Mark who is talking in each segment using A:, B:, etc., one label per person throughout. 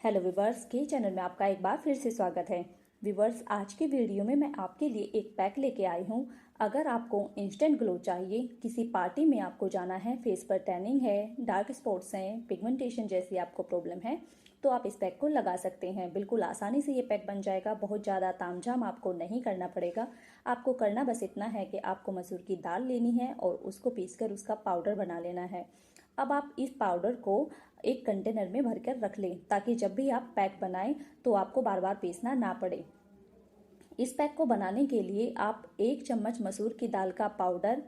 A: Hello viewers के channel में आपका एक बार फिर से स्वागत है। व्यूवर्स, आज की वीडियो में मैं आपके लिए एक पैक लेके आई हूँ। अगर आपको इंस्टेंट ग्लो चाहिए, किसी पार्टी में आपको जाना है, फेस पर टैनिंग है, डार्क स्पॉट्स हैं, पिगमेंटेशन जैसी आपको प्रॉब्लम है, तो आप इस पैक को लगा सकते हैं। बिल्कुल आसानी से ये पैक बन जाएगा। बहुत ज़्यादा तामझाम आपको नहीं करना पड़ेगा। आपको करना बस इतना है कि आपको मसूर की दाल लेनी है और उसको पीसकर उसका पाउडर बना लेना है। अब आप इस पाउडर को एक कंटेनर में भरकर रख लें, ताकि जब भी आप पैक बनाएं तो आपको बार बार पीसना ना पड़े। इस पैक को बनाने के लिए आप 1 चम्मच मसूर की दाल का पाउडर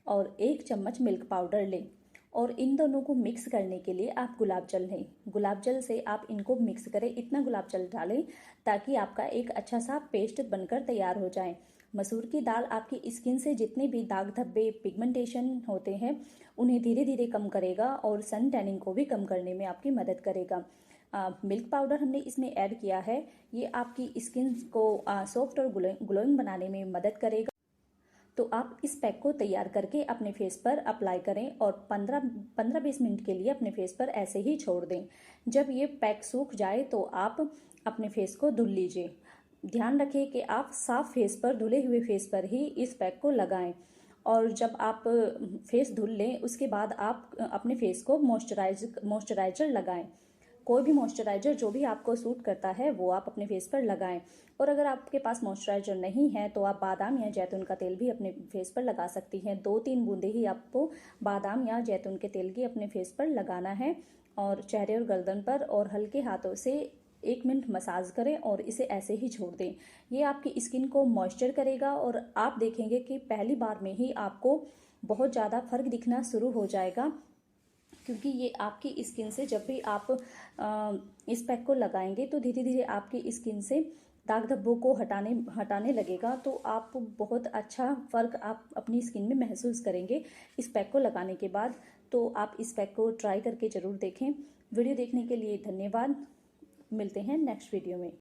A: और 1 चम्मच मिल्क पाउडर लें और इन दोनों को मिक्स करने के लिए आप गुलाब जल लें। गुलाब जल से आप इनको मिक्स करें, इतना गुलाब जल डालें ताकि आपका एक अच्छा सा पेस्ट बनकर तैयार हो जाए। मसूर की दाल आपकी स्किन से जितने भी दाग धब्बे पिगमेंटेशन होते हैं उन्हें धीरे धीरे कम करेगा और सन टैनिंग को भी कम करने में आपकी मदद करेगा। मिल्क पाउडर हमने इसमें ऐड किया है, ये आपकी स्किन को सॉफ्ट और ग्लोइंग बनाने में मदद करेगा। तो आप इस पैक को तैयार करके अपने फेस पर अप्लाई करें और 15-20 मिनट के लिए अपने फेस पर ऐसे ही छोड़ दें। जब ये पैक सूख जाए तो आप अपने फेस को धुल लीजिए। ध्यान रखें कि आप साफ फेस पर, धुले हुए फेस पर ही इस पैक को लगाएं। और जब आप फेस धुल लें उसके बाद आप अपने फेस को मॉइस्चराइजर लगाएं। कोई भी मॉइस्चराइजर जो भी आपको सूट करता है वो आप अपने फेस पर लगाएं। और अगर आपके पास मॉइस्चराइजर नहीं है तो आप बादाम या जैतून का तेल भी अपने फेस पर लगा सकती हैं। 2-3 बूंदे ही आपको बादाम या जैतून के तेल की अपने फेस पर लगाना है और चेहरे और गर्दन पर, और हल्के हाथों से 1 मिनट मसाज करें और इसे ऐसे ही छोड़ दें। ये आपकी स्किन को मॉइस्चर करेगा और आप देखेंगे कि पहली बार में ही आपको बहुत ज़्यादा फर्क दिखना शुरू हो जाएगा, क्योंकि ये आपकी स्किन से जब भी आप इस पैक को लगाएंगे तो धीरे धीरे आपकी स्किन से दाग धब्बों को हटाने लगेगा। तो आप बहुत अच्छा फ़र्क आप अपनी स्किन में महसूस करेंगे इस पैक को लगाने के बाद। तो आप इस पैक को ट्राई करके ज़रूर देखें। वीडियो देखने के लिए धन्यवाद। मिलते हैं नेक्स्ट वीडियो में।